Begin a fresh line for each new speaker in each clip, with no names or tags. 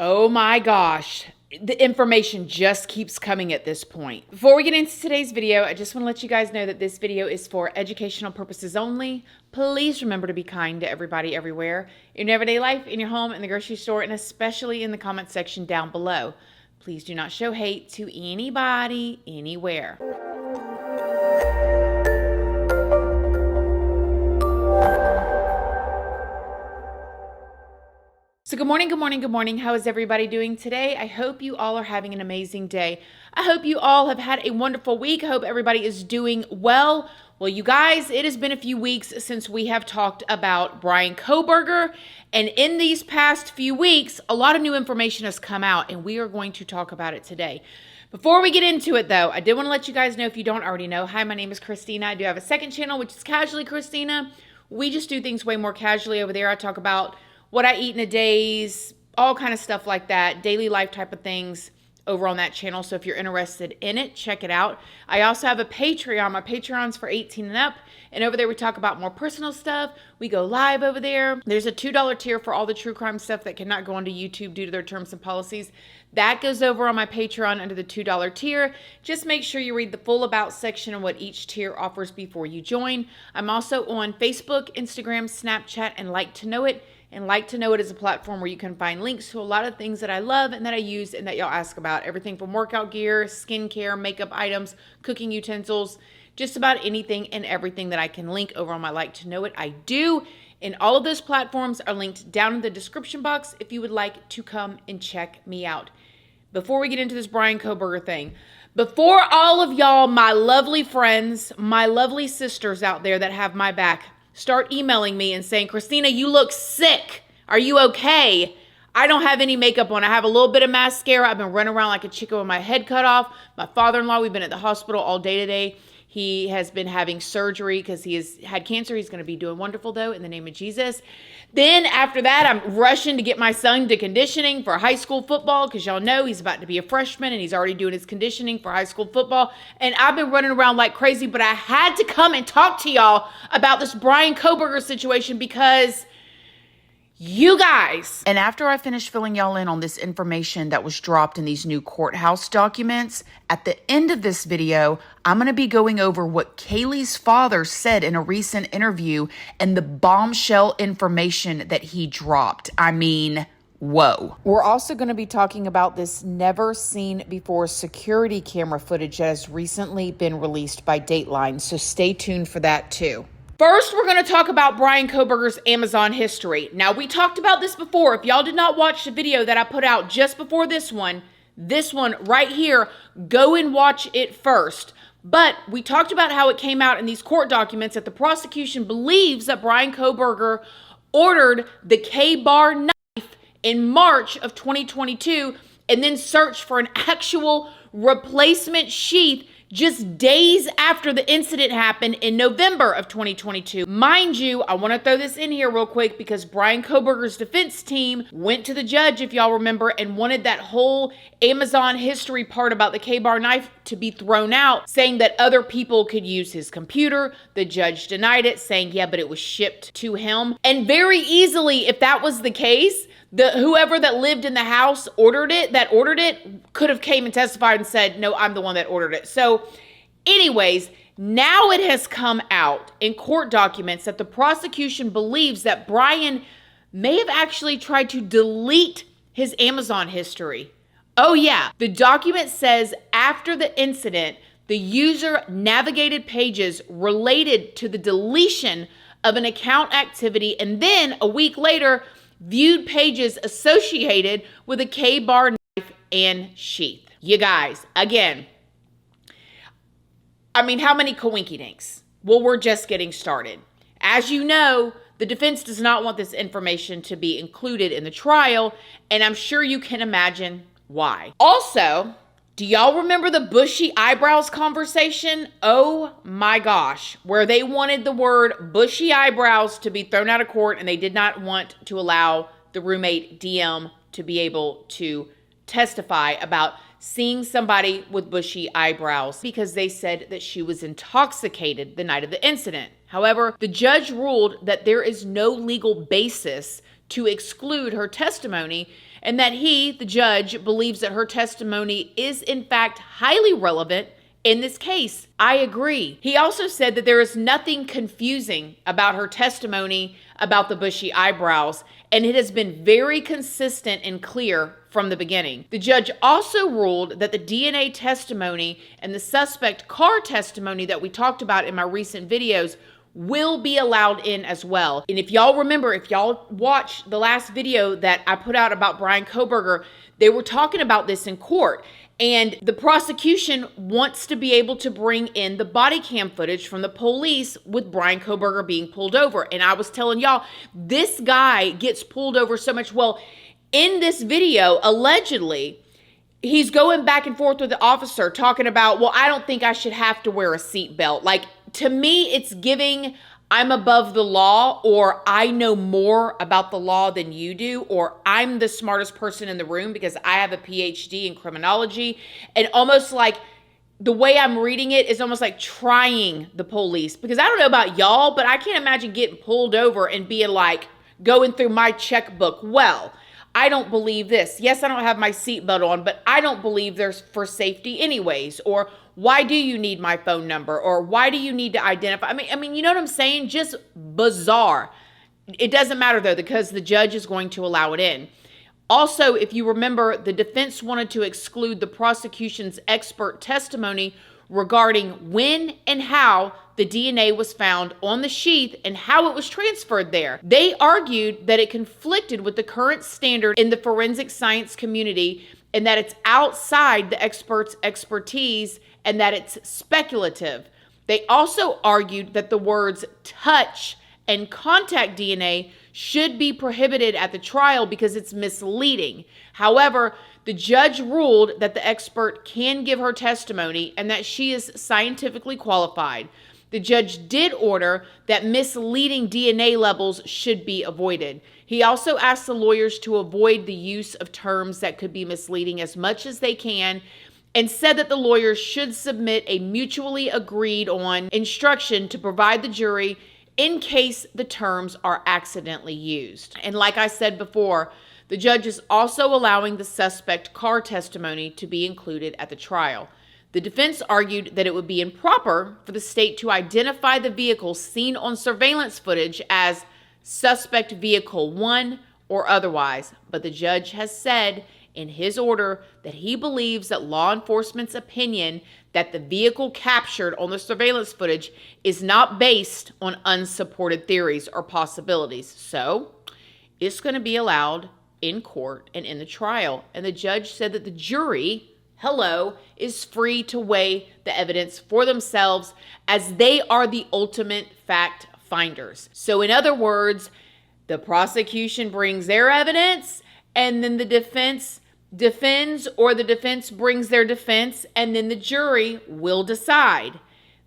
Oh my gosh. The information just keeps coming at this point. Before we get into today's video, I just want to let you guys know that this video is for educational purposes only. Please remember to be kind to everybody everywhere, in your everyday life, in your home, in the grocery store, and especially in the comment section down below. Please do not show hate to anybody, anywhere. So good morning, good morning, good morning. How is everybody doing today? I hope you all are having an amazing day. I hope you all have had a wonderful week. I hope everybody is doing well. Well, you guys, it has been a few weeks since we have talked about Bryan Kohberger. And in these past few weeks, a lot of new information has come out, and we are going to talk about it today. Before we get into it, though, I did want to let you guys know, if you don't already know, hi, my name is Christina. I do have a second channel, which is Casually Christina. We just do things way more casually over there. I talk about what I eat in a days, all kind of stuff like that, daily life type of things over on that channel. So if you're interested in it, check it out. I also have a Patreon. My Patreon's for 18 and up. And over there we talk about more personal stuff. We go live over there. There's a $2 tier for all the true crime stuff that cannot go onto YouTube due to their terms and policies. That goes over on my Patreon under the $2 tier. Just make sure you read the full about section and what each tier offers before you join. I'm also on Facebook, Instagram, Snapchat, and Like to Know It. And Like to Know It is a platform where you can find links to a lot of things that I love and that I use and that y'all ask about. Everything from workout gear, skincare, makeup items, cooking utensils, just about anything and everything that I can link over on my Like to Know It, I do. And all of those platforms are linked down in the description box if you would like to come and check me out. Before we get into this Bryan Kohberger thing, before all of y'all, my lovely friends, my lovely sisters out there that have my back, start emailing me and saying, Christina, you look sick. Are you okay? I don't have any makeup on. I have a little bit of mascara. I've been running around like a chicken with my head cut off. My father-in-law, we've been at the hospital all day today. He has been having surgery because he has had cancer. He's going to be doing wonderful, though, in the name of Jesus. Then after that, I'm rushing to get my son to conditioning for high school football because y'all know he's about to be a freshman and he's already doing his conditioning for high school football. And I've been running around like crazy, but I had to come and talk to y'all about this Bryan Kohberger situation because you guys. And after I finish filling y'all in on this information that was dropped in these new courthouse documents, at the end of this video, I'm going to be going over what Kaylee's father said in a recent interview and the bombshell information that he dropped. I mean, whoa. We're also going to be talking about this never seen before security camera footage that has recently been released by Dateline. So stay tuned for that too. First, we're going to talk about Bryan Kohberger's Amazon history. Now, we talked about this before. If y'all did not watch the video that I put out just before this one right here, go and watch it first. But we talked about how it came out in these court documents that the prosecution believes that Bryan Kohberger ordered the K-bar knife in March of 2022 and then searched for an actual replacement sheath just days after the incident happened in November of 2022. Mind you, I want to throw this in here real quick because Bryan Kohberger's defense team went to the judge, if y'all remember, and wanted that whole Amazon history part about the K-bar knife to be thrown out, saying that other people could use his computer. The judge denied it, saying, yeah, but it was shipped to him. And very easily, if that was the case, whoever that lived in the house ordered it could have came and testified and said, no, I'm the one that ordered it. So anyways, now it has come out in court documents that the prosecution believes that Bryan may have actually tried to delete his Amazon history. Oh yeah, the document says after the incident, the user navigated pages related to the deletion of an account activity, and then a week later, viewed pages associated with a K-bar knife and sheath. You guys, again, I mean, how many coinky-dinks? Well, we're just getting started. As you know, the defense does not want this information to be included in the trial, and I'm sure you can imagine why. Also, do y'all remember the bushy eyebrows conversation? Oh my gosh, where they wanted the word bushy eyebrows to be thrown out of court and they did not want to allow the roommate DM to be able to testify about seeing somebody with bushy eyebrows because they said that she was intoxicated the night of the incident. However, the judge ruled that there is no legal basis to exclude her testimony and that he, the judge, believes that her testimony is in fact highly relevant in this case. I agree. He also said that there is nothing confusing about her testimony about the bushy eyebrows, and it has been very consistent and clear from the beginning. The judge also ruled that the DNA testimony and the suspect car testimony that we talked about in my recent videos will be allowed in as well. And if y'all remember, if y'all watched the last video that I put out about Bryan Kohberger, they were talking about this in court. And the prosecution wants to be able to bring in the body cam footage from the police with Bryan Kohberger being pulled over. And I was telling y'all, this guy gets pulled over so much. Well, in this video, allegedly, he's going back and forth with the officer talking about, well, I don't think I should have to wear a seatbelt. Like, to me, it's giving I'm above the law, or I know more about the law than you do, or I'm the smartest person in the room because I have a PhD in criminology. And almost like the way I'm reading it is almost like trying the police, because I don't know about y'all, but I can't imagine getting pulled over and being like going through my checkbook. Well, I don't believe this. Yes, I don't have my seatbelt on, but I don't believe there's for safety anyways. Or why do you need my phone number? Or why do you need to identify? I mean, you know what I'm saying? Just bizarre. It doesn't matter though, because the judge is going to allow it in. Also, if you remember, the defense wanted to exclude the prosecution's expert testimony regarding when and how the DNA was found on the sheath and how it was transferred there. They argued that it conflicted with the current standard in the forensic science community and that it's outside the expert's expertise and that it's speculative. They also argued that the words touch and contact DNA should be prohibited at the trial because it's misleading. However, the judge ruled that the expert can give her testimony and that she is scientifically qualified. The judge did order that misleading DNA levels should be avoided. He also asked the lawyers to avoid the use of terms that could be misleading as much as they can, and said that the lawyers should submit a mutually agreed on instruction to provide the jury in case the terms are accidentally used. And like I said before, the judge is also allowing the suspect car testimony to be included at the trial. The defense argued that it would be improper for the state to identify the vehicle seen on surveillance footage as suspect vehicle 1 or otherwise, but the judge has said in his order that he believes that law enforcement's opinion that the vehicle captured on the surveillance footage is not based on unsupported theories or possibilities. So it's going to be allowed in court and in the trial. And the judge said that the jury, is free to weigh the evidence for themselves as they are the ultimate fact finders. So in other words, the prosecution brings their evidence and then the defense defends, or the defense brings their defense, and then the jury will decide.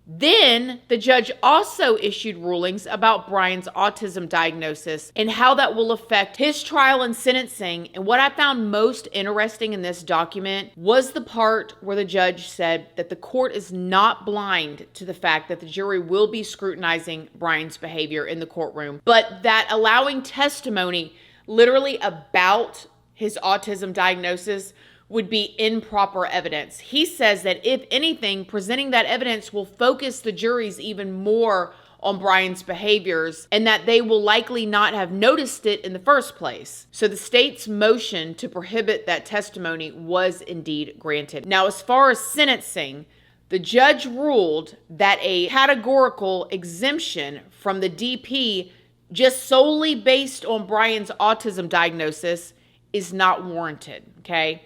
Then the judge also issued rulings about Bryan's autism diagnosis and how that will affect his trial and sentencing. And what I found most interesting in this document was the part where the judge said that the court is not blind to the fact that the jury will be scrutinizing Bryan's behavior in the courtroom, but that allowing testimony literally about his autism diagnosis would be improper evidence. He says that if anything, presenting that evidence will focus the juries even more on Bryan's behaviors and that they will likely not have noticed it in the first place. So the state's motion to prohibit that testimony was indeed granted. Now, as far as sentencing, the judge ruled that a categorical exemption from the DP just solely based on Bryan's autism diagnosis is not warranted, okay?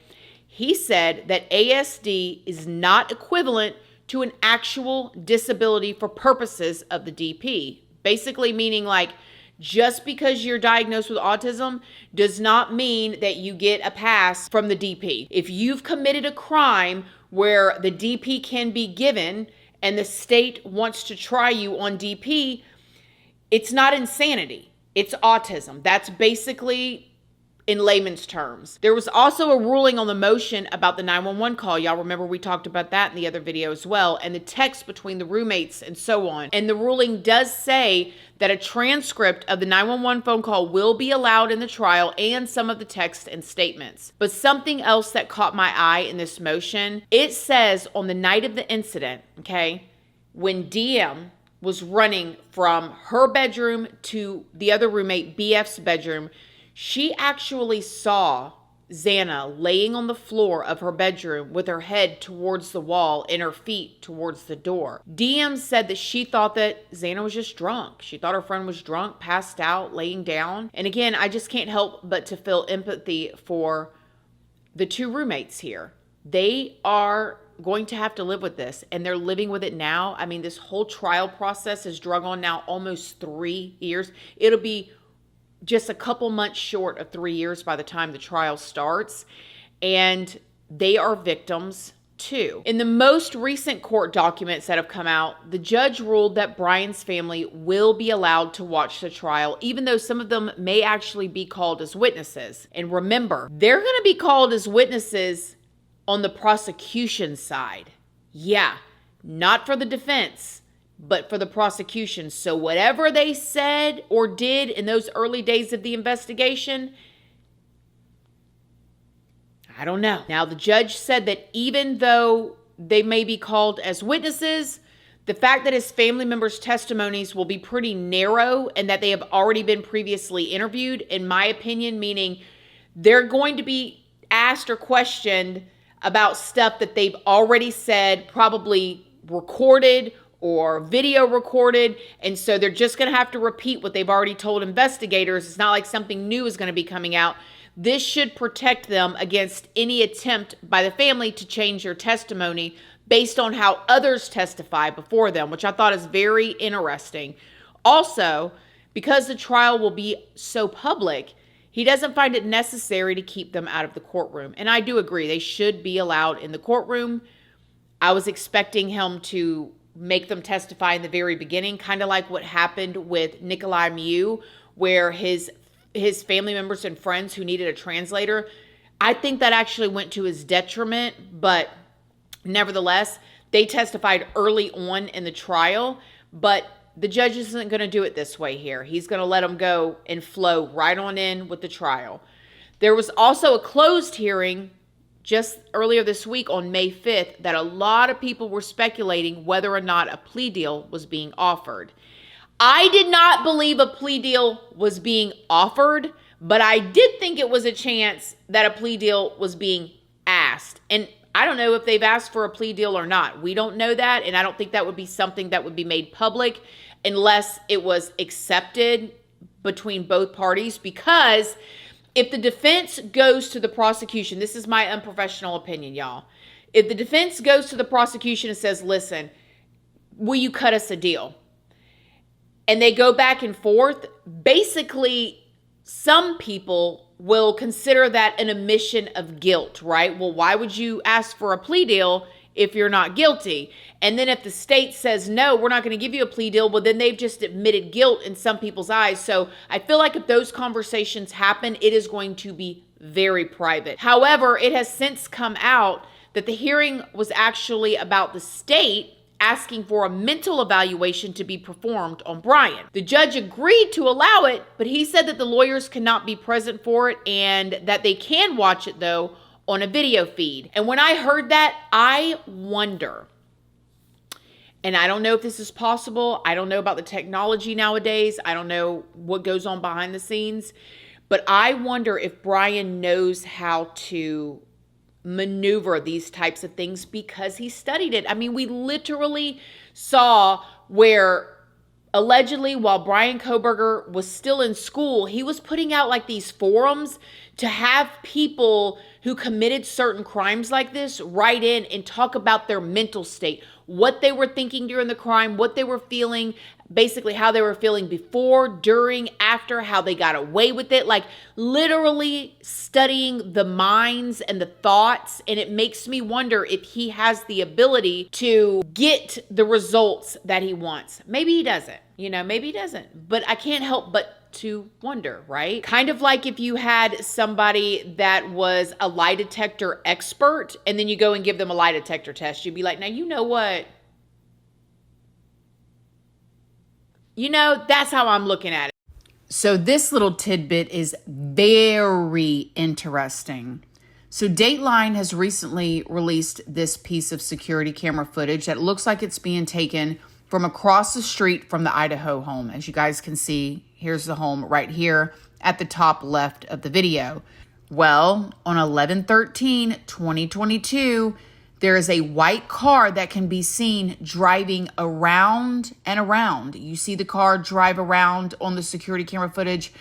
He said that ASD is not equivalent to an actual disability for purposes of the DP. Basically meaning like, just because you're diagnosed with autism does not mean that you get a pass from the DP. If you've committed a crime where the DP can be given and the state wants to try you on DP, it's not insanity. It's autism. That's basically in layman's terms. There was also a ruling on the motion about the 911 call. Y'all remember we talked about that in the other video as well, and the text between the roommates and so on. And the ruling does say that a transcript of the 911 phone call will be allowed in the trial and some of the text and statements. But something else that caught my eye in this motion, it says on the night of the incident, okay, when DM was running from her bedroom to the other roommate, BF's bedroom, she actually saw Xana laying on the floor of her bedroom with her head towards the wall and her feet towards the door. DM said that she thought that Xana was just drunk. She thought her friend was drunk, passed out, laying down. And again, I just can't help but to feel empathy for the two roommates here. They are going to have to live with this, and they're living with it now. I mean, this whole trial process has drug on now almost 3 years. It'll be just a couple months short of 3 years by the time the trial starts, and they are victims too. In the most recent court documents that have come out, the judge ruled that Bryan's family will be allowed to watch the trial, even though some of them may actually be called as witnesses. And remember, they're going to be called as witnesses on the prosecution side. Yeah, not for the defense, but for the prosecution. So whatever they said or did in those early days of the investigation, I don't know. Now, the judge said that even though they may be called as witnesses, the fact that his family members' testimonies will be pretty narrow and that they have already been previously interviewed, in my opinion, meaning they're going to be asked or questioned about stuff that they've already said, probably recorded or video recorded. And so they're just going to have to repeat what they've already told investigators. It's not like something new is going to be coming out. This should protect them against any attempt by the family to change their testimony based on how others testify before them, which I thought is very interesting. Also, because the trial will be so public, he doesn't find it necessary to keep them out of the courtroom. And I do agree, they should be allowed in the courtroom. I was expecting him to make them testify in the very beginning, kind of like what happened with Nikolai Mew, where his family members and friends who needed a translator, I think that actually went to his detriment, but nevertheless, they testified early on in the trial, but the judge isn't going to do it this way here. He's going to let them go and flow right on in with the trial. There was also a closed hearing just earlier this week on May 5th that a lot of people were speculating whether or not a plea deal was being offered. I did not believe a plea deal was being offered, but I did think it was a chance that a plea deal was being asked. And I don't know if they've asked for a plea deal or not. We don't know that, and I don't think that would be something that would be made public unless it was accepted between both parties. Because if the defense goes to the prosecution, this is my unprofessional opinion, y'all. If the defense goes to the prosecution and says, listen, will you cut us a deal? And they go back and forth, basically some people will consider that an admission of guilt, right? Well, why would you ask for a plea deal if you're not guilty? And then if the state says, no, we're not going to give you a plea deal, well, then they've just admitted guilt in some people's eyes. So I feel like if those conversations happen, it is going to be very private. However, it has since come out that the hearing was actually about the state asking for a mental evaluation to be performed on Bryan. The judge agreed to allow it, but he said that the lawyers cannot be present for it and that they can watch it, though, on a video feed. And when I heard that, I wonder, and I don't know if this is possible. I don't know about the technology nowadays. I don't know what goes on behind the scenes, but I wonder if Bryan knows how to maneuver these types of things because he studied it. I mean, we literally saw where allegedly while Bryan Kohberger was still in school, he was putting out like these forums to have people who committed certain crimes like this write in and talk about their mental state, what they were thinking during the crime, what they were feeling, basically how they were feeling before, during, after, how they got away with it, like literally studying the minds and the thoughts. And it makes me wonder if he has the ability to get the results that he wants. Maybe he doesn't, maybe he doesn't, but I can't help but to wonder, right? Kind of like if you had somebody that was a lie detector expert and then you go and give them a lie detector test. You'd be like, now, you know what? You know, that's how I'm looking at it. So this little tidbit is very interesting. So Dateline has recently released this piece of security camera footage that looks like it's being taken from across the street from the Idaho home. As you guys can see, here's the home right here at the top left of the video. Well, on 11/13/2022, there is a white car that can be seen driving around and around. You see the car drive around on the security camera footage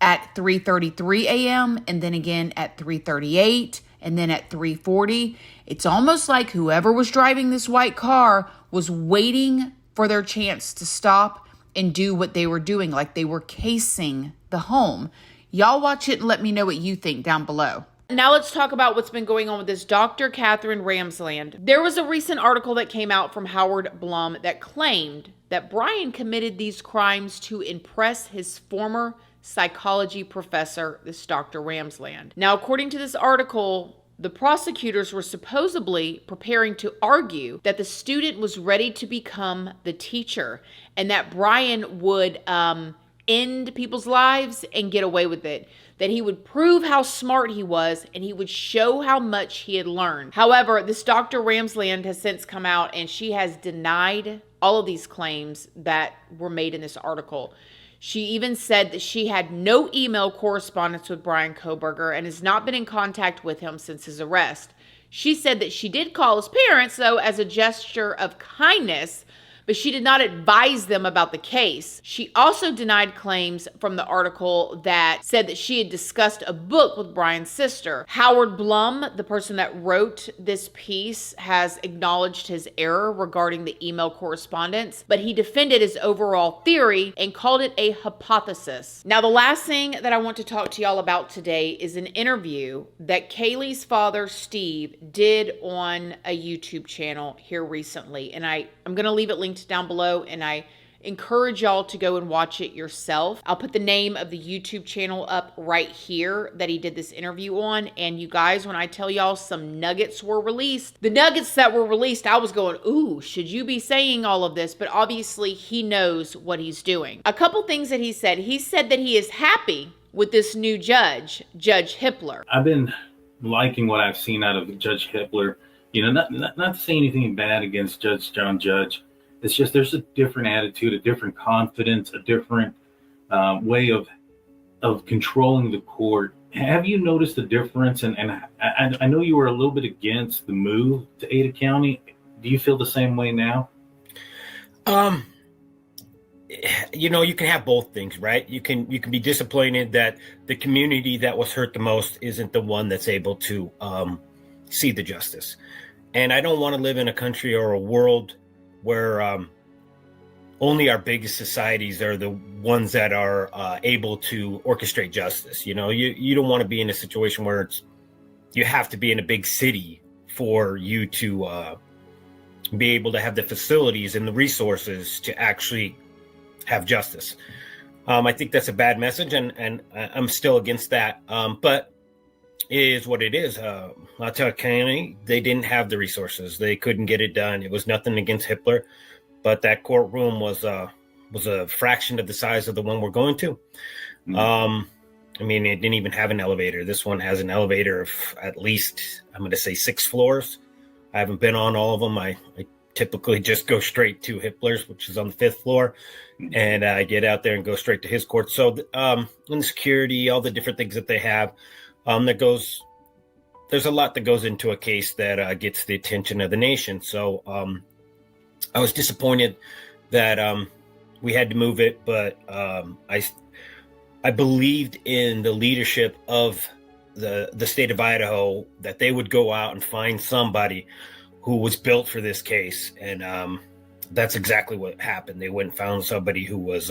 at 3:33 a.m. and then again at 3:38 and then at 3:40. It's almost like whoever was driving this white car was waiting for their chance to stop and do what they were doing, like they were casing the home. Y'all watch it and let me know what you think down below. Now let's talk about what's been going on with this Dr. Catherine Ramsland. There was a recent article that came out from Howard Blum that claimed that Bryan committed these crimes to impress his former psychology professor, this Dr. Ramsland. Now, according to this article, the prosecutors were supposedly preparing to argue that the student was ready to become the teacher and that Bryan would end people's lives and get away with it, that he would prove how smart he was and he would show how much he had learned. However, this Dr. Ramsland has since come out and she has denied all of these claims that were made in this article. She even said that she had no email correspondence with Bryan Kohberger and has not been in contact with him since his arrest. She said that she did call his parents, though, as a gesture of kindness, but she did not advise them about the case. She also denied claims from the article that said that she had discussed a book with Bryan's sister. Howard Blum, the person that wrote this piece, has acknowledged his error regarding the email correspondence, but he defended his overall theory and called it a hypothesis. Now, the last thing that I want to talk to y'all about today is an interview that Kaylee's father, Steve, did on a YouTube channel here recently, and I'm going to leave it linked down below, and I encourage y'all to go and watch it yourself. I'll put the name of the YouTube channel up right here that he did this interview on. And you guys, when I tell y'all some nuggets were released, the nuggets that were released, I was going, ooh, should you be saying all of this? But obviously he knows what he's doing. A couple things that he said. He said that he is happy with this new judge, Judge Hippler.
I've been liking what I've seen out of Judge Hippler. You know, not to say anything bad against Judge John Judge. It's just there's a different attitude, a different confidence, a different way of controlling the court. Have you noticed the difference? And I know you were a little bit against the move to Ada County. Do you feel the same way now?
You know, you can have both things, right? You can be disappointed that the community that was hurt the most isn't the one that's able to see the justice. And I don't want to live in a country or a world where only our biggest societies are the ones that are able to orchestrate justice. You know, you don't want to be in a situation where you have to be in a big city for you to be able to have the facilities and the resources to actually have justice. I think that's a bad message, and I'm still against that. But it is what it is. Idaho County, they didn't have the resources. They couldn't get it done. It was nothing against Hippler, but that courtroom was a fraction of the size of the one we're going to. I mean, it didn't even have an elevator. This one has an elevator of at least, I'm going to say 6 floors. I haven't been on all of them. I typically just go straight to Hippler's, which is on the 5th floor, and I get out there and go straight to his court. So and the security, all the different things that they have, there's a lot that goes into a case that gets the attention of the nation. So I was disappointed that we had to move it, but I believed in the leadership of the state of Idaho, that they would go out and find somebody who was built for this case. And that's exactly what happened. They went and found somebody who was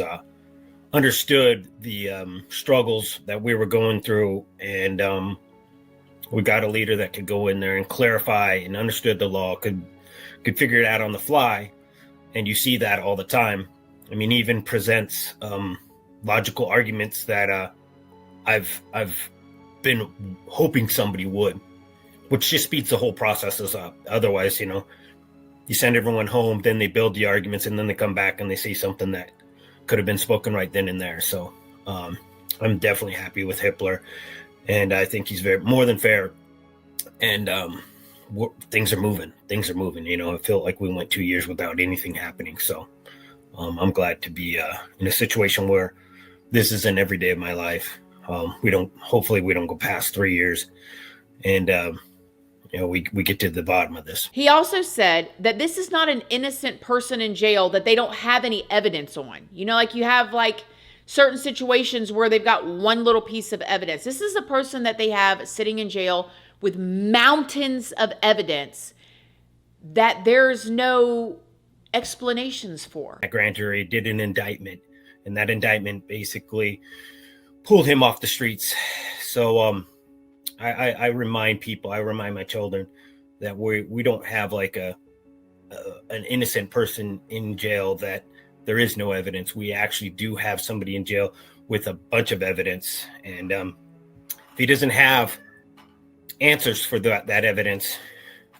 understood the struggles that we were going through, and we got a leader that could go in there and clarify and understood the law, could figure it out on the fly. And you see that all the time. I mean, even presents logical arguments that I've been hoping somebody would, which just speeds the whole processes up. Otherwise, you send everyone home, then they build the arguments, and then they come back and they say something that could have been spoken right then and there. So I'm definitely happy with Hitler, and I think he's more than fair. And things are moving. I feel like we went 2 years without anything happening. So I'm glad to be in a situation where this isn't every day of my life. Hopefully we don't go past 3 years, and we get to the bottom of this.
He also said that this is not an innocent person in jail that they don't have any evidence on. Like you have like certain situations where they've got one little piece of evidence. This is a person that they have sitting in jail with mountains of evidence that there's no explanations for.
A grand jury did an indictment, and that indictment basically pulled him off the streets. So I remind my children that we don't have like an innocent person in jail that there is no evidence. We actually do have somebody in jail with a bunch of evidence, and if he doesn't have answers for that evidence,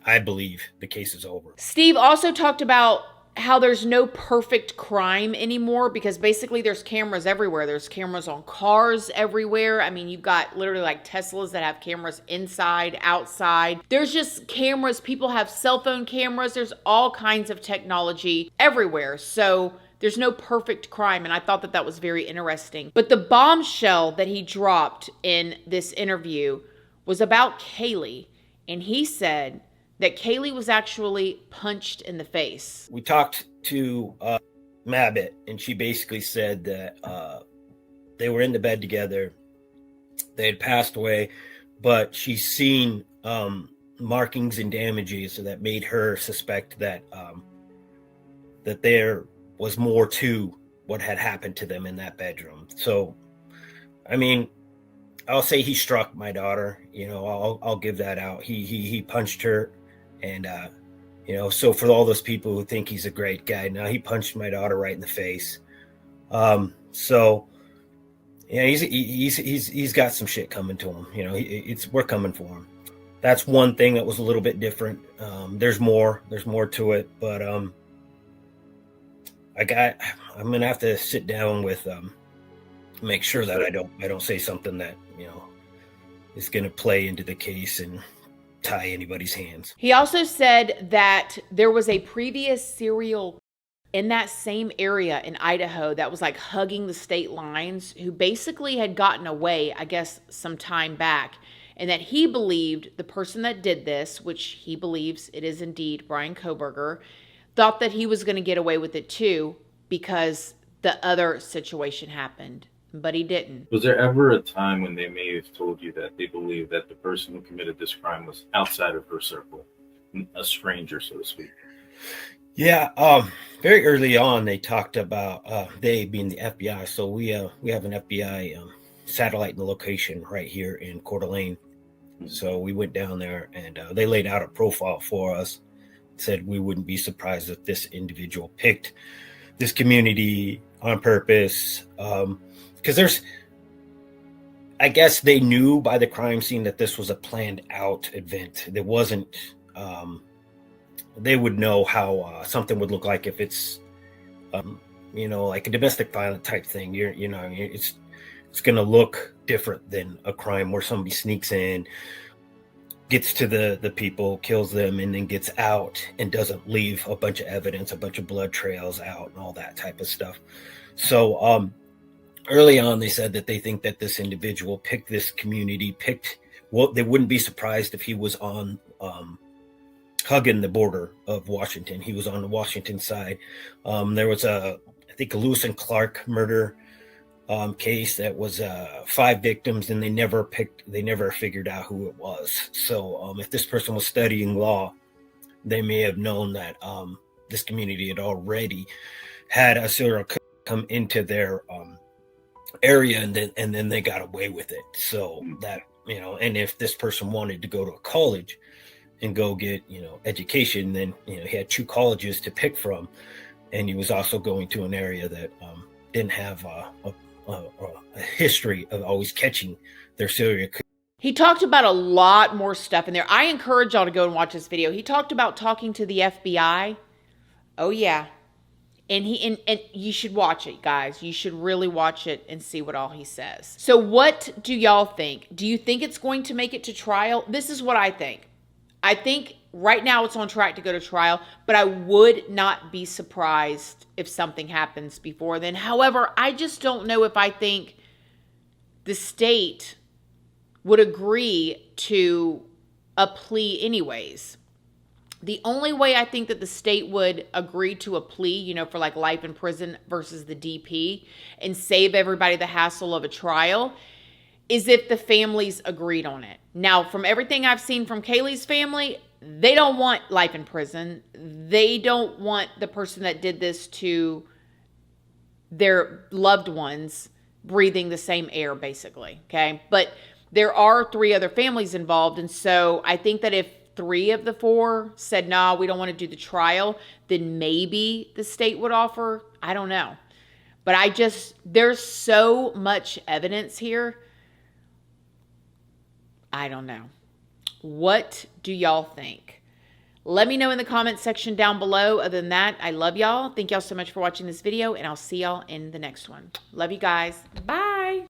I believe the case is over.
Steve also talked about how there's no perfect crime anymore, because basically there's cameras everywhere. There's cameras on cars everywhere. I mean, you've got literally like Teslas that have cameras inside, outside. There's just cameras. People have cell phone cameras. There's all kinds of technology everywhere. So there's no perfect crime. And I thought that was very interesting. But the bombshell that he dropped in this interview was about Kaylee. And he said that Kaylee was actually punched in the face.
We talked to Mabbitt, and she basically said that they were in the bed together. They had passed away, but she's seen markings and damages that made her suspect that that there was more to what had happened to them in that bedroom. So, I mean, I'll say he struck my daughter. I'll give that out. He punched her. And, so for all those people who think he's a great guy, now he punched my daughter right in the face. So, he's got some shit coming to him. We're coming for him. That's one thing that was a little bit different. There's more to it, but I'm going to have to sit down with, make sure that I don't say something that, is going to play into the case and tie anybody's hands.
He also said that there was a previous serial in that same area in Idaho that was like hugging the state lines, who basically had gotten away, I guess, some time back, and that he believed the person that did this, which he believes it is indeed Bryan Kohberger, thought that he was going to get away with it too because the other situation happened. But he didn't.
Was there ever a time when they may have told you that they believed that the person who committed this crime was outside of her circle, a stranger, so to speak?
Yeah, very early on, they talked about they being the FBI. So we have an FBI satellite in the location right here in Coeur d'Alene. So we went down there, and they laid out a profile for us. Said we wouldn't be surprised if this individual picked this community on purpose. Because I guess they knew by the crime scene that this was a planned out event. There wasn't, they would know how something would look like if it's, like a domestic violence type thing. It's going to look different than a crime where somebody sneaks in, gets to the people, kills them, and then gets out and doesn't leave a bunch of evidence, a bunch of blood trails out and all that type of stuff. So, early on, they said that they think that this individual picked this community, they wouldn't be surprised if he was on hugging the border of Washington. He was on the Washington side. There was I think a Lewis and Clark murder case that was 5 victims, and they never figured out who it was. So if this person was studying law, they may have known that this community had already had a serial killer come into their area, and then they got away with it. So that, and if this person wanted to go to a college and go get, education, then, he had 2 colleges to pick from. And he was also going to an area that didn't have a a history of always catching their serial killers.
He talked about a lot more stuff in there. I encourage y'all to go and watch this video. He talked about talking to the FBI. Oh yeah. And you should watch it, guys. You should really watch it and see what all he says. So what do y'all think? Do you think it's going to make it to trial? This is what I think. I think right now it's on track to go to trial, but I would not be surprised if something happens before then. However, I just don't know if I think the state would agree to a plea anyways. The only way I think that the state would agree to a plea, for like life in prison versus the DP and save everybody the hassle of a trial is if the families agreed on it. Now, from everything I've seen from Kaylee's family, they don't want life in prison. They don't want the person that did this to their loved ones breathing the same air, basically, okay? But there are 3 other families involved, and so I think that if 3 of the 4 said, nah, we don't want to do the trial, then maybe the state would offer. I don't know. But there's so much evidence here. I don't know. What do y'all think? Let me know in the comment section down below. Other than that, I love y'all. Thank y'all so much for watching this video, and I'll see y'all in the next one. Love you guys. Bye.